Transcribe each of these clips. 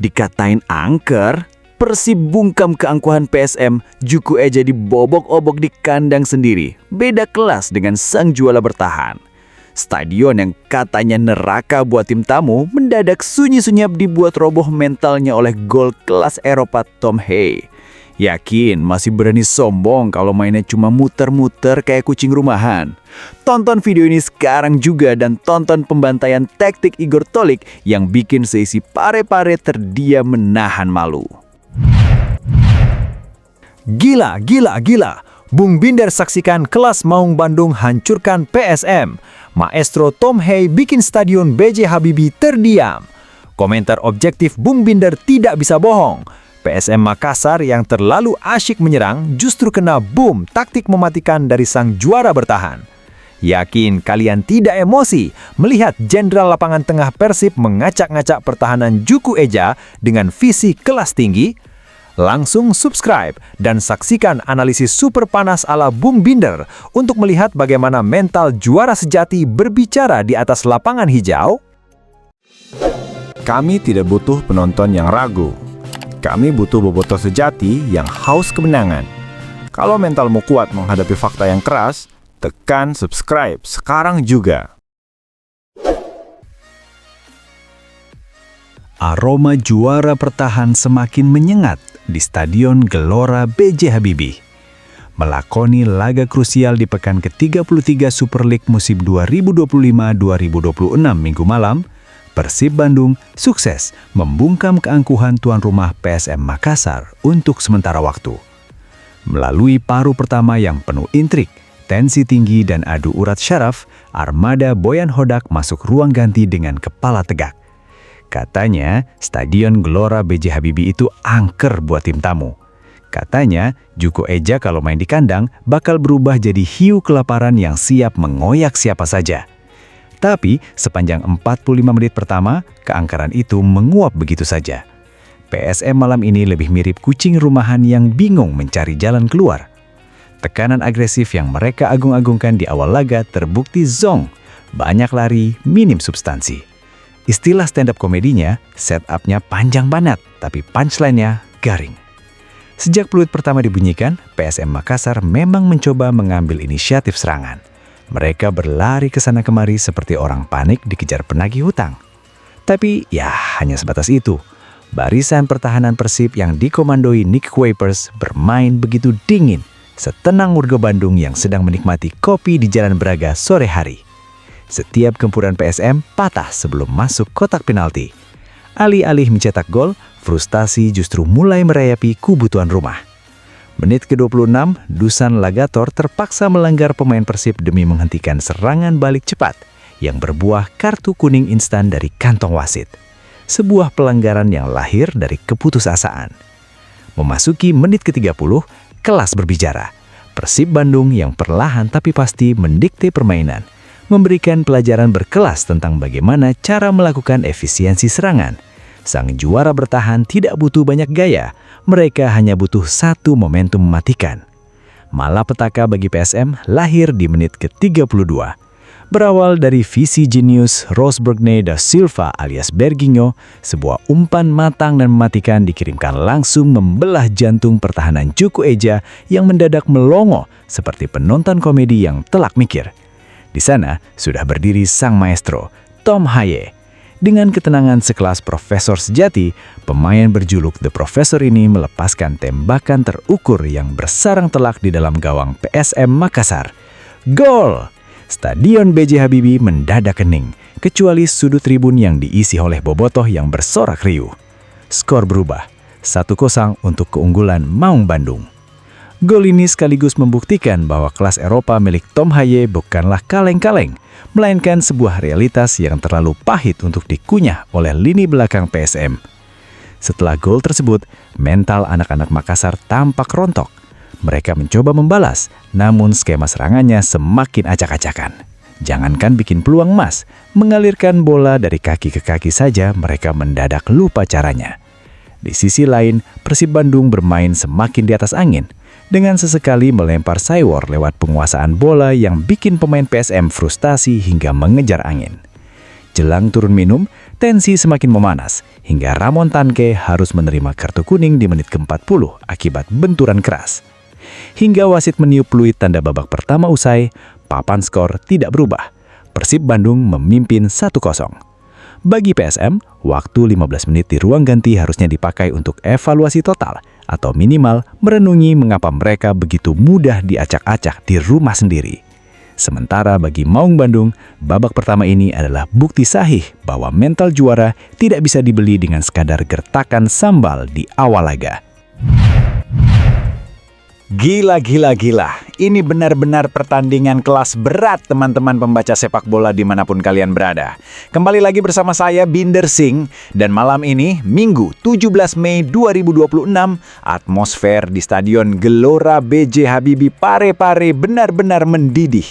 Dikatain angker, Persib bungkam keangkuhan PSM, Juku Eja dibobok-obok di kandang sendiri. Beda kelas dengan sang juara bertahan. Stadion yang katanya neraka buat tim tamu mendadak sunyi-sunyap dibuat roboh mentalnya oleh gol kelas Eropa Tom Hay. Yakin masih berani sombong kalau mainnya cuma muter-muter kayak kucing rumahan. Tonton video ini sekarang juga dan tonton pembantaian taktik Igor Tolik yang bikin seisi pare-pare terdiam menahan malu. Gila, gila, gila. Bung Binder saksikan kelas Maung Bandung hancurkan PSM. Maestro Tom Hay bikin stadion B.J. Habibie terdiam. Komentar objektif Bung Binder tidak bisa bohong. PSM Makassar yang terlalu asyik menyerang justru kena boom taktik mematikan dari sang juara bertahan. Yakin kalian tidak emosi melihat jenderal lapangan tengah Persib mengacak-ngacak pertahanan Juku Eja dengan visi kelas tinggi? Langsung subscribe dan saksikan analisis super panas ala Bung Binder untuk melihat bagaimana mental juara sejati berbicara di atas lapangan hijau. Kami tidak butuh penonton yang ragu. Kami butuh bobotoh sejati yang haus kemenangan. Kalau mentalmu kuat menghadapi fakta yang keras, tekan subscribe sekarang juga. Aroma juara bertahan semakin menyengat di Stadion Gelora B.J. Habibie. Melakoni laga krusial di pekan ke-33 Super League musim 2025-2026 Minggu malam, Persib Bandung sukses membungkam keangkuhan tuan rumah PSM Makassar untuk sementara waktu. Melalui paruh pertama yang penuh intrik, tensi tinggi dan adu urat syaraf, armada Boyan Hodak masuk ruang ganti dengan kepala tegak. Katanya, Stadion Gelora B.J. Habibie itu angker buat tim tamu. Katanya, Juku Eja kalau main di kandang bakal berubah jadi hiu kelaparan yang siap mengoyak siapa saja. Tapi, sepanjang 45 menit pertama, keangkeran itu menguap begitu saja. PSM malam ini lebih mirip kucing rumahan yang bingung mencari jalan keluar. Tekanan agresif yang mereka agung-agungkan di awal laga terbukti zong. Banyak lari, minim substansi. Istilah stand-up komedinya, setup-nya panjang banget, tapi punchline-nya garing. Sejak peluit pertama dibunyikan, PSM Makassar memang mencoba mengambil inisiatif serangan. Mereka berlari ke sana kemari seperti orang panik dikejar penagih hutang. Tapi ya hanya sebatas itu. Barisan pertahanan Persib yang dikomandoi Nick Kuipers bermain begitu dingin, setenang warga Bandung yang sedang menikmati kopi di Jalan Braga sore hari. Setiap gempuran PSM patah sebelum masuk kotak penalti. Alih-alih mencetak gol, frustasi justru mulai merayapi kubu tuan rumah. Menit ke-26, Dusan Lagator terpaksa melanggar pemain Persib demi menghentikan serangan balik cepat yang berbuah kartu kuning instan dari kantong wasit. Sebuah pelanggaran yang lahir dari keputusasaan. Memasuki menit ke-30, kelas berbicara. Persib Bandung yang perlahan tapi pasti mendikte permainan, memberikan pelajaran berkelas tentang bagaimana cara melakukan efisiensi serangan. Sang juara bertahan tidak butuh banyak gaya, mereka hanya butuh satu momentum mematikan. Malapetaka bagi PSM lahir di menit ke-32. Berawal dari visi jenius Rosbergne da Silva alias Berginho, sebuah umpan matang dan mematikan dikirimkan langsung membelah jantung pertahanan Juku Eja yang mendadak melongo seperti penonton komedi yang telak mikir. Di sana sudah berdiri sang maestro, Tom Hay. Dengan ketenangan sekelas profesor sejati, pemain berjuluk The Professor ini melepaskan tembakan terukur yang bersarang telak di dalam gawang PSM Makassar. Gol! Stadion B.J. Habibie mendadak hening, kecuali sudut tribun yang diisi oleh bobotoh yang bersorak riuh. Skor berubah, 1-0 untuk keunggulan Maung Bandung. Gol ini sekaligus membuktikan bahwa kelas Eropa milik Tom Hay bukanlah kaleng-kaleng, melainkan sebuah realitas yang terlalu pahit untuk dikunyah oleh lini belakang PSM. Setelah gol tersebut, mental anak-anak Makassar tampak rontok. Mereka mencoba membalas, namun skema serangannya semakin acak-acakan. Jangankan bikin peluang emas, mengalirkan bola dari kaki ke kaki saja mereka mendadak lupa caranya. Di sisi lain, Persib Bandung bermain semakin di atas angin, dengan sesekali melempar saywar lewat penguasaan bola yang bikin pemain PSM frustasi hingga mengejar angin. Jelang turun minum, tensi semakin memanas, hingga Ramon Tanke harus menerima kartu kuning di menit ke-40 akibat benturan keras. Hingga wasit meniup peluit tanda babak pertama usai, papan skor tidak berubah. Persib Bandung memimpin 1-0. Bagi PSM, waktu 15 menit di ruang ganti harusnya dipakai untuk evaluasi total atau minimal merenungi mengapa mereka begitu mudah diacak-acak di rumah sendiri. Sementara bagi Maung Bandung, babak pertama ini adalah bukti sahih bahwa mental juara tidak bisa dibeli dengan sekadar gertakan sambal di awal laga. Gila. Ini benar-benar pertandingan kelas berat teman-teman pembaca sepak bola dimanapun kalian berada. Kembali lagi bersama saya Binder Singh, dan malam ini Minggu 17 Mei 2026, atmosfer di Stadion Gelora B.J. Habibie Parepare benar-benar mendidih.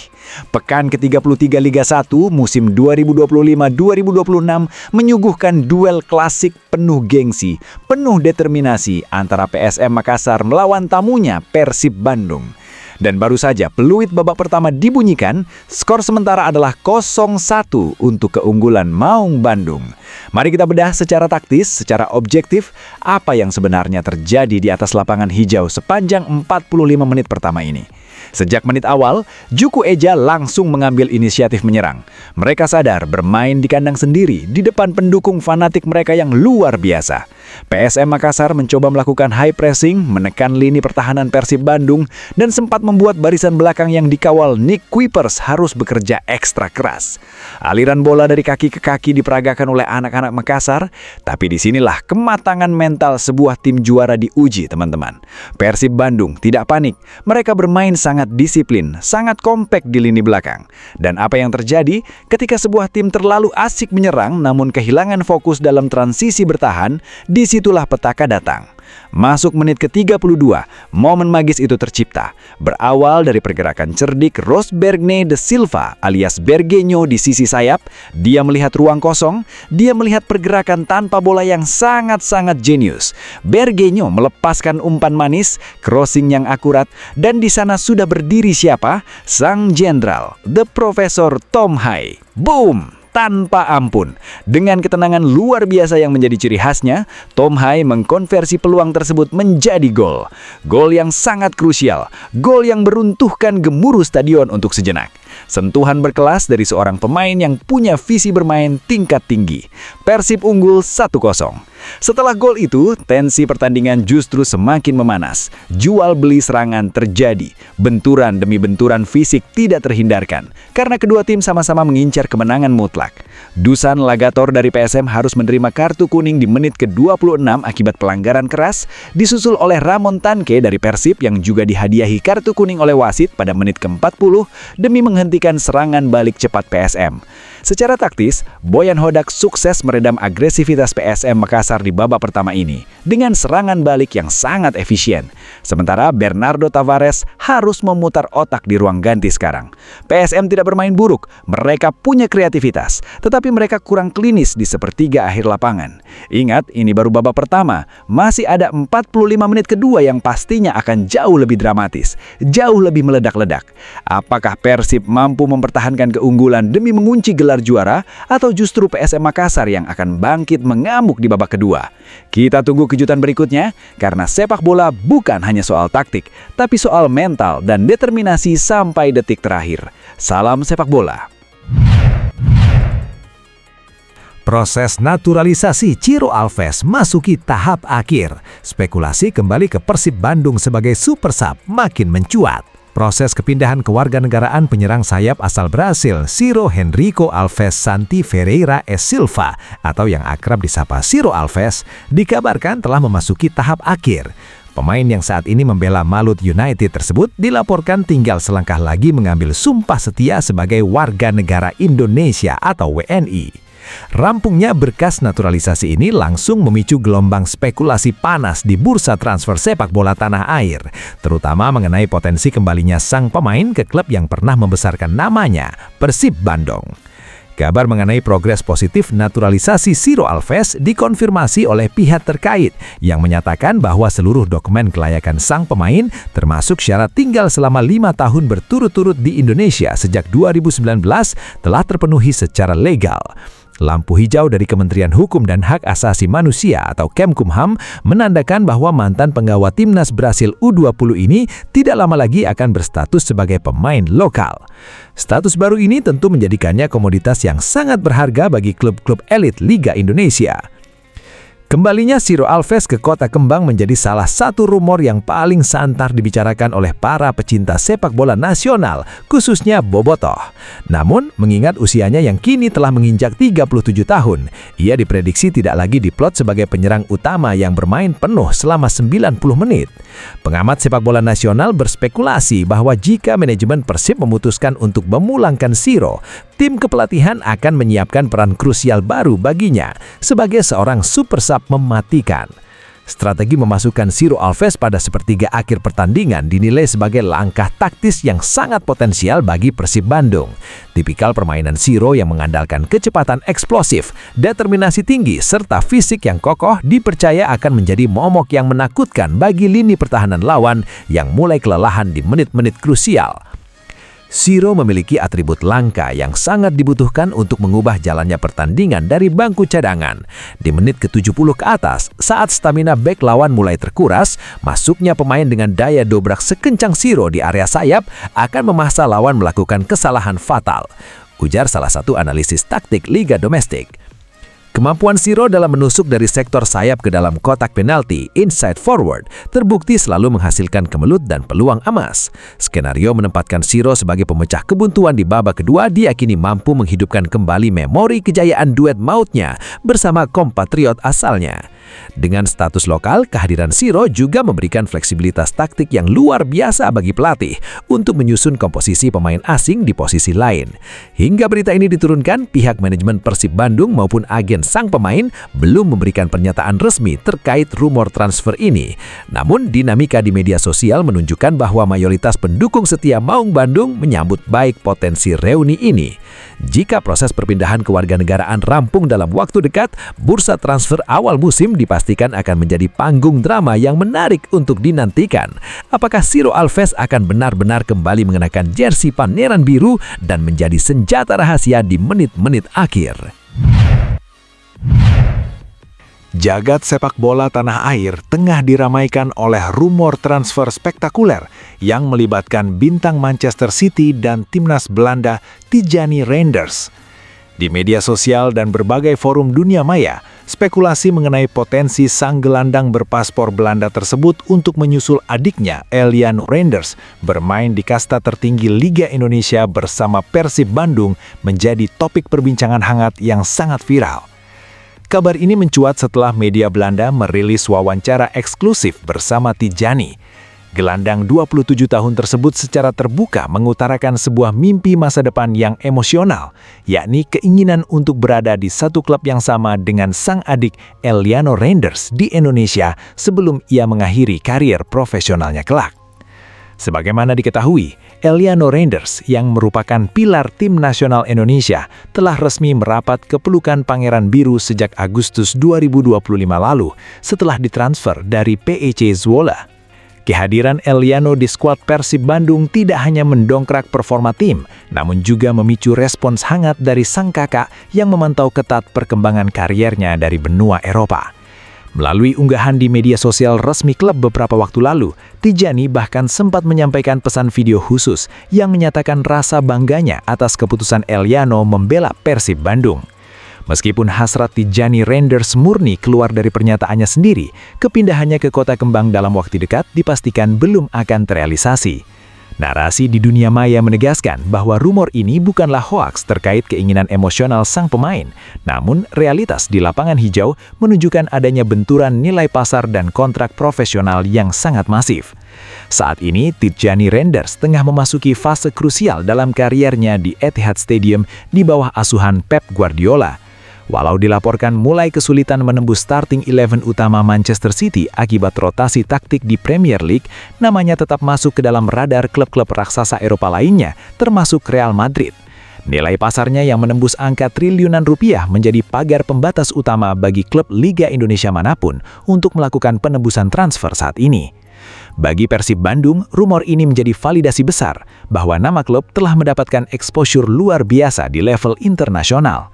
Pekan ke-33 Liga 1 musim 2025-2026 menyuguhkan duel klasik penuh gengsi, penuh determinasi antara PSM Makassar melawan tamunya Persib Bandung. Dan baru saja peluit babak pertama dibunyikan, skor sementara adalah 0-1 untuk keunggulan Maung Bandung. Mari kita bedah secara taktis, secara objektif, apa yang sebenarnya terjadi di atas lapangan hijau sepanjang 45 menit pertama ini. Sejak menit awal, Juku Eja langsung mengambil inisiatif menyerang. Mereka sadar bermain di kandang sendiri di depan pendukung fanatik mereka yang luar biasa. PSM Makassar mencoba melakukan high pressing, menekan lini pertahanan Persib Bandung, dan sempat membuat barisan belakang yang dikawal Nick Kuipers harus bekerja ekstra keras. Aliran bola dari kaki ke kaki diperagakan oleh anak-anak Makassar, tapi disinilah kematangan mental sebuah tim juara diuji, teman-teman. Persib Bandung tidak panik, mereka bermain sangat disiplin, sangat kompak di lini belakang. Dan apa yang terjadi ketika sebuah tim terlalu asik menyerang namun kehilangan fokus dalam transisi bertahan, disitulah petaka datang. Masuk menit ke-32, momen magis itu tercipta. Berawal dari pergerakan cerdik Rosbergne de Silva alias Bergenyo di sisi sayap, dia melihat ruang kosong, dia melihat pergerakan tanpa bola yang sangat-sangat jenius. Bergenyo melepaskan umpan manis, crossing yang akurat, dan di sana sudah berdiri siapa? Sang Jenderal, The Professor Tom Hai. Boom! Tanpa ampun. Dengan ketenangan luar biasa yang menjadi ciri khasnya, Tom Hai mengkonversi peluang tersebut menjadi gol. Gol yang sangat krusial, gol yang beruntuhkan gemuruh stadion untuk sejenak. Sentuhan berkelas dari seorang pemain yang punya visi bermain tingkat tinggi. Persib unggul 1-0. Setelah gol itu, tensi pertandingan justru semakin memanas. Jual beli serangan terjadi. Benturan demi benturan fisik tidak terhindarkan, karena kedua tim sama-sama mengincar kemenangan mutlak. Dusan Lagator dari PSM harus menerima kartu kuning di menit ke-26 akibat pelanggaran keras, disusul oleh Ramon Tanke dari Persib yang juga dihadiahi kartu kuning oleh wasit pada menit ke-40 demi menghentikan serangan balik cepat PSM. Secara taktis, Boyan Hodak sukses meredam agresivitas PSM Makassar di babak pertama ini dengan serangan balik yang sangat efisien. Sementara Bernardo Tavares harus memutar otak di ruang ganti sekarang. PSM tidak bermain buruk, mereka punya kreativitas, tetapi mereka kurang klinis di sepertiga akhir lapangan. Ingat, ini baru babak pertama, masih ada 45 menit kedua yang pastinya akan jauh lebih dramatis, jauh lebih meledak-ledak. Apakah Persib mampu mempertahankan keunggulan demi mengunci gelar juara, atau justru PSM Makassar yang akan bangkit mengamuk di babak kedua? Kita tunggu kejutan berikutnya, karena sepak bola bukan hanya soal taktik, tapi soal mental dan determinasi sampai detik terakhir. Salam sepak bola. Proses naturalisasi Ciro Alves masuki tahap akhir. Spekulasi kembali ke Persib Bandung sebagai super sub makin mencuat. Proses kepindahan kewarganegaraan penyerang sayap asal Brasil, Ciro Henrico Alves Santi Ferreira S. Silva, atau yang akrab disapa Ciro Alves, dikabarkan telah memasuki tahap akhir. Pemain yang saat ini membela Malut United tersebut dilaporkan tinggal selangkah lagi mengambil sumpah setia sebagai warga negara Indonesia atau WNI. Rampungnya berkas naturalisasi ini langsung memicu gelombang spekulasi panas di bursa transfer sepak bola tanah air, terutama mengenai potensi kembalinya sang pemain ke klub yang pernah membesarkan namanya, Persib Bandung. Kabar mengenai progres positif naturalisasi Ciro Alves dikonfirmasi oleh pihak terkait yang menyatakan bahwa seluruh dokumen kelayakan sang pemain termasuk syarat tinggal selama 5 tahun berturut-turut di Indonesia sejak 2019 telah terpenuhi secara legal. Lampu hijau dari Kementerian Hukum dan Hak Asasi Manusia atau Kemkumham menandakan bahwa mantan penggawa timnas Brasil U20 ini tidak lama lagi akan berstatus sebagai pemain lokal. Status baru ini tentu menjadikannya komoditas yang sangat berharga bagi klub-klub elit Liga Indonesia. Kembalinya Ciro Alves ke Kota Kembang menjadi salah satu rumor yang paling santer dibicarakan oleh para pecinta sepak bola nasional, khususnya Bobotoh. Namun, mengingat usianya yang kini telah menginjak 37 tahun, ia diprediksi tidak lagi diplot sebagai penyerang utama yang bermain penuh selama 90 menit. Pengamat sepak bola nasional berspekulasi bahwa jika manajemen Persib memutuskan untuk memulangkan Ciro, tim kepelatihan akan menyiapkan peran krusial baru baginya sebagai seorang super sub mematikan. Strategi memasukkan Ciro Alves pada sepertiga akhir pertandingan dinilai sebagai langkah taktis yang sangat potensial bagi Persib Bandung. Tipikal permainan Ciro yang mengandalkan kecepatan eksplosif, determinasi tinggi, serta fisik yang kokoh dipercaya akan menjadi momok yang menakutkan bagi lini pertahanan lawan yang mulai kelelahan di menit-menit krusial. Ciro memiliki atribut langka yang sangat dibutuhkan untuk mengubah jalannya pertandingan dari bangku cadangan. Di menit ke-70 ke atas, saat stamina bek lawan mulai terkuras, masuknya pemain dengan daya dobrak sekencang Ciro di area sayap akan memaksa lawan melakukan kesalahan fatal, ujar salah satu analisis taktik Liga Domestik. Kemampuan Ciro dalam menusuk dari sektor sayap ke dalam kotak penalti inside forward terbukti selalu menghasilkan kemelut dan peluang emas. Skenario menempatkan Ciro sebagai pemecah kebuntuan di babak kedua diyakini mampu menghidupkan kembali memori kejayaan duet mautnya bersama kompatriot asalnya. Dengan status lokal, kehadiran Ciro juga memberikan fleksibilitas taktik yang luar biasa bagi pelatih untuk menyusun komposisi pemain asing di posisi lain. Hingga berita ini diturunkan, pihak manajemen Persib Bandung maupun agen sang pemain belum memberikan pernyataan resmi terkait rumor transfer ini. Namun, dinamika di media sosial menunjukkan bahwa mayoritas pendukung setia Maung Bandung menyambut baik potensi reuni ini. Jika proses perpindahan kewarganegaraan rampung dalam waktu dekat, bursa transfer awal musim dipastikan akan menjadi panggung drama yang menarik untuk dinantikan. Apakah Ciro Alves akan benar-benar kembali mengenakan jersey Pangeran Biru dan menjadi senjata rahasia di menit-menit akhir? Jagat sepak bola tanah air tengah diramaikan oleh rumor transfer spektakuler yang melibatkan bintang Manchester City dan timnas Belanda Tijani Reinders. Di media sosial dan berbagai forum dunia maya, spekulasi mengenai potensi sang gelandang berpaspor Belanda tersebut untuk menyusul adiknya Eliano Reinders bermain di kasta tertinggi Liga Indonesia bersama Persib Bandung menjadi topik perbincangan hangat yang sangat viral. Kabar ini mencuat setelah media Belanda merilis wawancara eksklusif bersama Tijani. Gelandang 27 tahun tersebut secara terbuka mengutarakan sebuah mimpi masa depan yang emosional, yakni keinginan untuk berada di satu klub yang sama dengan sang adik Eliano Reinders di Indonesia sebelum ia mengakhiri karier profesionalnya kelak. Sebagaimana diketahui, Eliano Reinders yang merupakan pilar tim nasional Indonesia telah resmi merapat ke pelukan Pangeran Biru sejak Agustus 2025 lalu setelah ditransfer dari PEC Zwolle. Kehadiran Eliano di skuad Persib Bandung tidak hanya mendongkrak performa tim, namun juga memicu respons hangat dari sang kakak yang memantau ketat perkembangan kariernya dari benua Eropa. Melalui unggahan di media sosial resmi klub beberapa waktu lalu, Tijani bahkan sempat menyampaikan pesan video khusus yang menyatakan rasa bangganya atas keputusan Eliano membela Persib Bandung. Meskipun hasrat Tijani Reinders murni keluar dari pernyataannya sendiri, kepindahannya ke Kota Kembang dalam waktu dekat dipastikan belum akan terrealisasi. Narasi di dunia maya menegaskan bahwa rumor ini bukanlah hoaks terkait keinginan emosional sang pemain, namun realitas di lapangan hijau menunjukkan adanya benturan nilai pasar dan kontrak profesional yang sangat masif. Saat ini, Tijani Reinders tengah memasuki fase krusial dalam kariernya di Etihad Stadium di bawah asuhan Pep Guardiola. Walau dilaporkan mulai kesulitan menembus starting 11 utama Manchester City akibat rotasi taktik di Premier League, namanya tetap masuk ke dalam radar klub-klub raksasa Eropa lainnya, termasuk Real Madrid. Nilai pasarnya yang menembus angka triliunan rupiah menjadi pagar pembatas utama bagi klub Liga Indonesia manapun untuk melakukan penembusan transfer saat ini. Bagi Persib Bandung, rumor ini menjadi validasi besar bahwa nama klub telah mendapatkan exposure luar biasa di level internasional.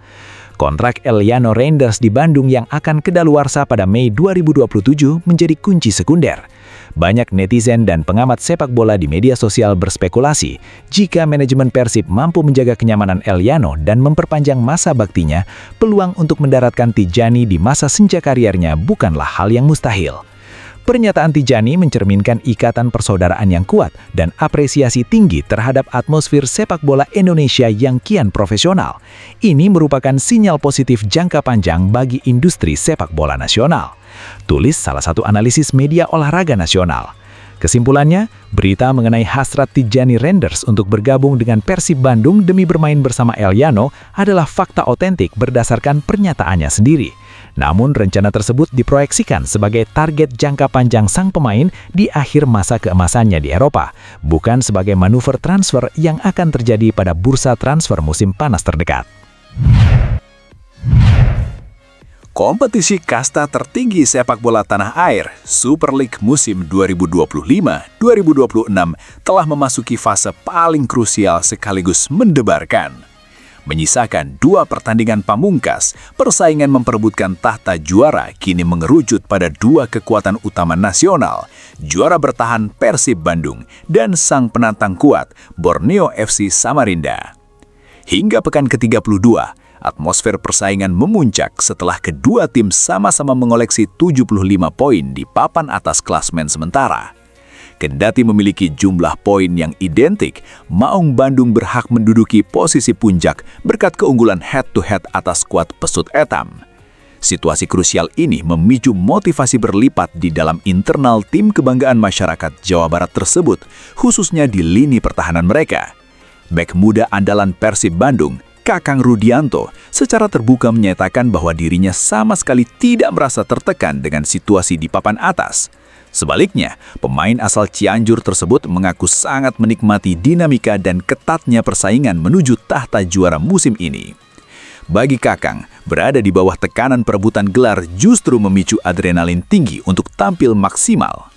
Kontrak Elyano Reinders di Bandung yang akan kedaluarsa pada Mei 2027 menjadi kunci sekunder. Banyak netizen dan pengamat sepak bola di media sosial berspekulasi jika manajemen Persib mampu menjaga kenyamanan Elyano dan memperpanjang masa baktinya, peluang untuk mendaratkan Tijani di masa senja kariernya bukanlah hal yang mustahil. Pernyataan Tijani mencerminkan ikatan persaudaraan yang kuat dan apresiasi tinggi terhadap atmosfer sepak bola Indonesia yang kian profesional. Ini merupakan sinyal positif jangka panjang bagi industri sepak bola nasional, tulis salah satu analisis media olahraga nasional. Kesimpulannya, berita mengenai hasrat Tijani Reinders untuk bergabung dengan Persib Bandung demi bermain bersama Elyano adalah fakta otentik berdasarkan pernyataannya sendiri. Namun rencana tersebut diproyeksikan sebagai target jangka panjang sang pemain di akhir masa keemasannya di Eropa, bukan sebagai manuver transfer yang akan terjadi pada bursa transfer musim panas terdekat. Kompetisi kasta tertinggi sepak bola tanah air, Super League musim 2025-2026 telah memasuki fase paling krusial sekaligus mendebarkan. Menyisakan 2 pertandingan pamungkas, persaingan memperebutkan tahta juara kini mengerucut pada 2 kekuatan utama nasional, juara bertahan Persib Bandung dan sang penantang kuat Borneo FC Samarinda. Hingga pekan ke-32, atmosfer persaingan memuncak setelah kedua tim sama-sama mengoleksi 75 poin di papan atas klasmen sementara. Kendati memiliki jumlah poin yang identik, Maung Bandung berhak menduduki posisi puncak berkat keunggulan head-to-head atas skuad Pesut Etam. Situasi krusial ini memicu motivasi berlipat di dalam internal tim kebanggaan masyarakat Jawa Barat tersebut, khususnya di lini pertahanan mereka. Bek muda andalan Persib Bandung, Kakang Rudianto, secara terbuka menyatakan bahwa dirinya sama sekali tidak merasa tertekan dengan situasi di papan atas. Sebaliknya, pemain asal Cianjur tersebut mengaku sangat menikmati dinamika dan ketatnya persaingan menuju tahta juara musim ini. Bagi Kakang, berada di bawah tekanan perebutan gelar justru memicu adrenalin tinggi untuk tampil maksimal.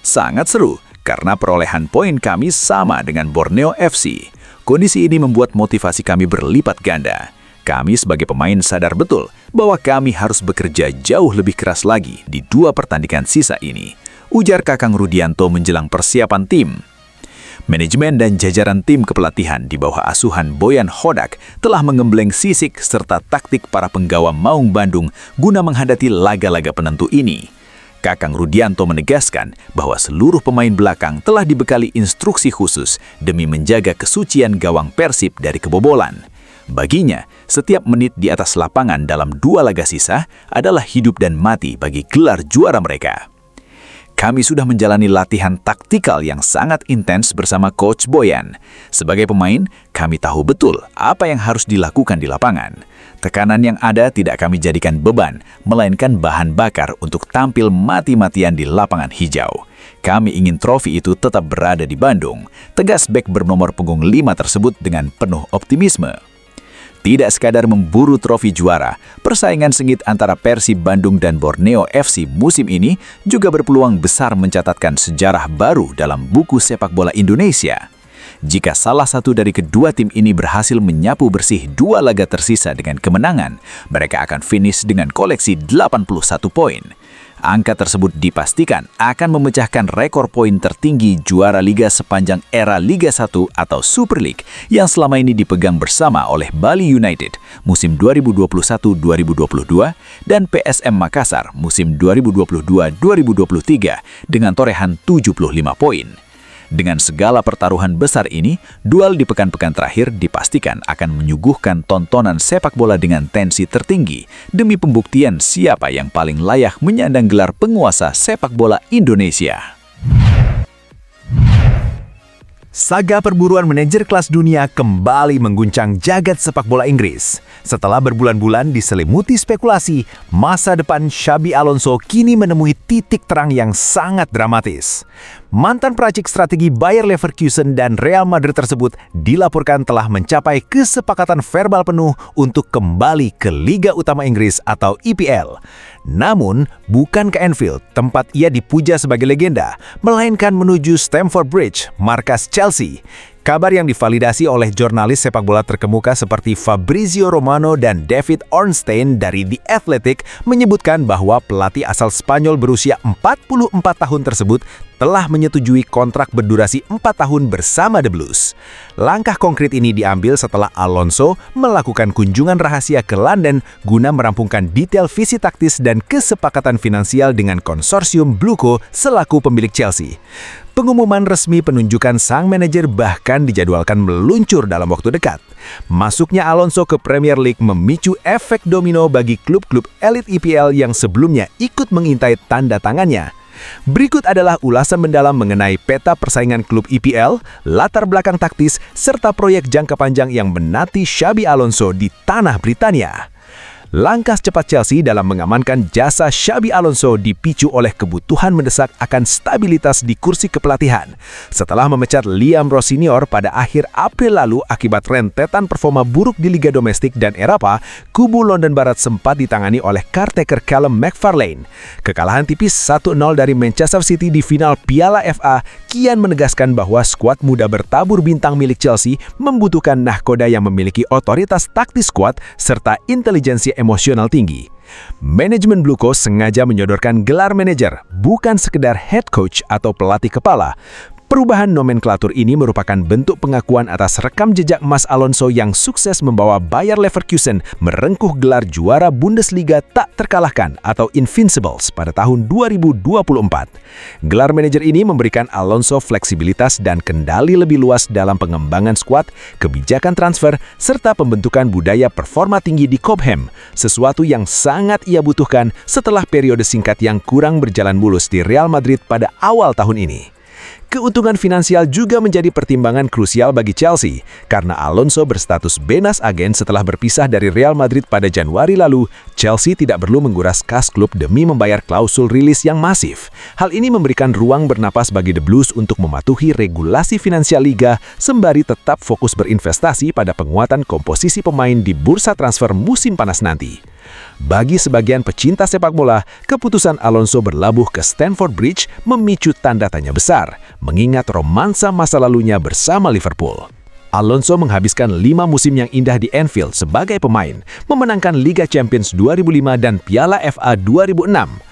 Sangat seru, karena perolehan poin kami sama dengan Borneo FC. Kondisi ini membuat motivasi kami berlipat ganda. Kami sebagai pemain sadar betul bahwa kami harus bekerja jauh lebih keras lagi di 2 pertandingan sisa ini, ujar Kakang Rudianto menjelang persiapan tim. Manajemen dan jajaran tim kepelatihan di bawah asuhan Boyan Hodak telah mengembleng sisik serta taktik para penggawa Maung Bandung guna menghadapi laga-laga penentu ini. Kakang Rudianto menegaskan bahwa seluruh pemain belakang telah dibekali instruksi khusus demi menjaga kesucian gawang Persib dari kebobolan. Baginya, setiap menit di atas lapangan dalam 2 laga sisa adalah hidup dan mati bagi gelar juara mereka. Kami sudah menjalani latihan taktikal yang sangat intens bersama Coach Boyan. Sebagai pemain, kami tahu betul apa yang harus dilakukan di lapangan. Tekanan yang ada tidak kami jadikan beban, melainkan bahan bakar untuk tampil mati-matian di lapangan hijau. Kami ingin trofi itu tetap berada di Bandung, tegas bek bernomor punggung 5 tersebut dengan penuh optimisme. Tidak sekadar memburu trofi juara, persaingan sengit antara Persib Bandung dan Borneo FC musim ini juga berpeluang besar mencatatkan sejarah baru dalam buku sepak bola Indonesia. Jika salah satu dari kedua tim ini berhasil menyapu bersih 2 laga tersisa dengan kemenangan, mereka akan finish dengan koleksi 81 poin. Angka tersebut dipastikan akan memecahkan rekor poin tertinggi juara liga sepanjang era Liga 1 atau Super League yang selama ini dipegang bersama oleh Bali United musim 2021-2022 dan PSM Makassar musim 2022-2023 dengan torehan 75 poin. Dengan segala pertaruhan besar ini, duel di pekan-pekan terakhir dipastikan akan menyuguhkan tontonan sepak bola dengan tensi tertinggi demi pembuktian siapa yang paling layak menyandang gelar penguasa sepak bola Indonesia. Saga perburuan manajer kelas dunia kembali mengguncang jagat sepak bola Inggris. Setelah berbulan-bulan diselimuti spekulasi, masa depan Xabi Alonso kini menemui titik terang yang sangat dramatis. Mantan peracik strategi Bayer Leverkusen dan Real Madrid tersebut dilaporkan telah mencapai kesepakatan verbal penuh untuk kembali ke Liga Utama Inggris atau EPL. Namun, bukan ke Anfield, tempat ia dipuja sebagai legenda, melainkan menuju Stamford Bridge, markas Chelsea. Kabar yang divalidasi oleh jurnalis sepak bola terkemuka seperti Fabrizio Romano dan David Ornstein dari The Athletic menyebutkan bahwa pelatih asal Spanyol berusia 44 tahun tersebut telah menyetujui kontrak berdurasi 4 tahun bersama The Blues. Langkah konkret ini diambil setelah Alonso melakukan kunjungan rahasia ke London guna merampungkan detail visi taktis dan kesepakatan finansial dengan konsorsium Bluco selaku pemilik Chelsea. Pengumuman resmi penunjukan sang manajer bahkan dijadwalkan meluncur dalam waktu dekat. Masuknya Alonso ke Premier League memicu efek domino bagi klub-klub elit EPL yang sebelumnya ikut mengintai tanda tangannya. Berikut adalah ulasan mendalam mengenai peta persaingan klub EPL, latar belakang taktis, serta proyek jangka panjang yang menanti Xabi Alonso di tanah Britania. Langkah cepat Chelsea dalam mengamankan jasa Xabi Alonso dipicu oleh kebutuhan mendesak akan stabilitas di kursi kepelatihan. Setelah memecat Liam Ross Senior pada akhir April lalu akibat rentetan performa buruk di Liga Domestik dan Eropa, kubu London Barat sempat ditangani oleh caretaker Callum McFarlane. Kekalahan tipis 1-0 dari Manchester City di final Piala FA kian menegaskan bahwa skuad muda bertabur bintang milik Chelsea membutuhkan nahkoda yang memiliki otoritas taktis kuat serta intelijensi emosional tinggi. Manajemen Bluco sengaja menyodorkan gelar manajer, bukan sekedar head coach atau pelatih kepala. Perubahan nomenklatur ini merupakan bentuk pengakuan atas rekam jejak emas Alonso yang sukses membawa Bayer Leverkusen merengkuh gelar juara Bundesliga tak terkalahkan atau Invincibles pada tahun 2024. Gelar manajer ini memberikan Alonso fleksibilitas dan kendali lebih luas dalam pengembangan skuad, kebijakan transfer, serta pembentukan budaya performa tinggi di Cobham, sesuatu yang sangat ia butuhkan setelah periode singkat yang kurang berjalan mulus di Real Madrid pada awal tahun ini. Keuntungan finansial juga menjadi pertimbangan krusial bagi Chelsea, karena Alonso berstatus bebas agen setelah berpisah dari Real Madrid pada Januari lalu. Chelsea tidak perlu menguras kas klub demi membayar klausul rilis yang masif. Hal ini memberikan ruang bernapas bagi The Blues untuk mematuhi regulasi finansial liga, sembari tetap fokus berinvestasi pada penguatan komposisi pemain di bursa transfer musim panas nanti. Bagi sebagian pecinta sepak bola, keputusan Alonso berlabuh ke Stamford Bridge memicu tanda tanya besar, mengingat romansa masa lalunya bersama Liverpool. Alonso menghabiskan 5 musim yang indah di Anfield sebagai pemain, memenangkan Liga Champions 2005 dan Piala FA 2006.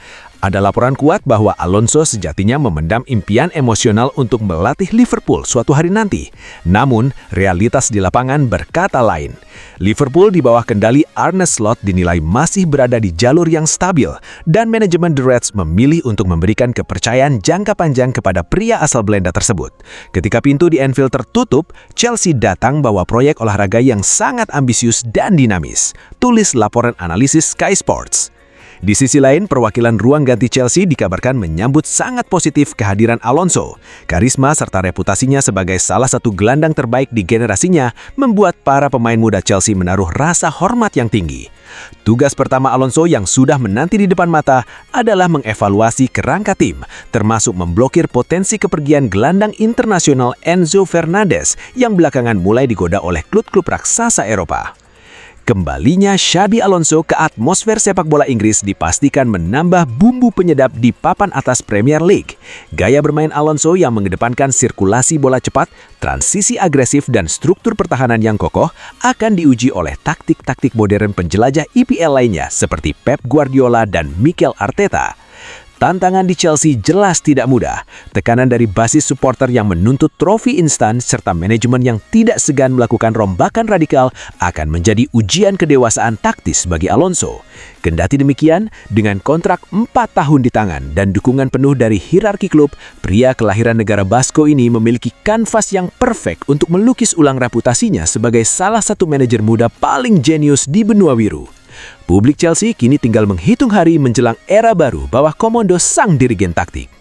Ada laporan kuat bahwa Alonso sejatinya memendam impian emosional untuk melatih Liverpool suatu hari nanti. Namun, realitas di lapangan berkata lain. Liverpool di bawah kendali Arne Slot dinilai masih berada di jalur yang stabil, dan manajemen The Reds memilih untuk memberikan kepercayaan jangka panjang kepada pria asal Belanda tersebut. Ketika pintu di Anfield tertutup, Chelsea datang bawa proyek olahraga yang sangat ambisius dan dinamis. Tulis laporan analisis Sky Sports. Di sisi lain, perwakilan ruang ganti Chelsea dikabarkan menyambut sangat positif kehadiran Alonso. Karisma serta reputasinya sebagai salah satu gelandang terbaik di generasinya membuat para pemain muda Chelsea menaruh rasa hormat yang tinggi. Tugas pertama Alonso yang sudah menanti di depan mata adalah mengevaluasi kerangka tim, termasuk memblokir potensi kepergian gelandang internasional Enzo Fernandez yang belakangan mulai digoda oleh klub-klub raksasa Eropa. Kembalinya Xabi Alonso ke atmosfer sepak bola Inggris dipastikan menambah bumbu penyedap di papan atas Premier League. Gaya bermain Alonso yang mengedepankan sirkulasi bola cepat, transisi agresif, dan struktur pertahanan yang kokoh akan diuji oleh taktik-taktik modern penjelajah EPL lainnya seperti Pep Guardiola dan Mikel Arteta. Tantangan di Chelsea jelas tidak mudah. Tekanan dari basis supporter yang menuntut trofi instan serta manajemen yang tidak segan melakukan rombakan radikal akan menjadi ujian kedewasaan taktis bagi Alonso. Kendati demikian, dengan kontrak 4 tahun di tangan dan dukungan penuh dari hierarki klub, pria kelahiran negara Basko ini memiliki kanvas yang perfect untuk melukis ulang reputasinya sebagai salah satu manajer muda paling jenius di benua biru. Publik Chelsea kini tinggal menghitung hari menjelang era baru bawah komando sang dirigen taktik.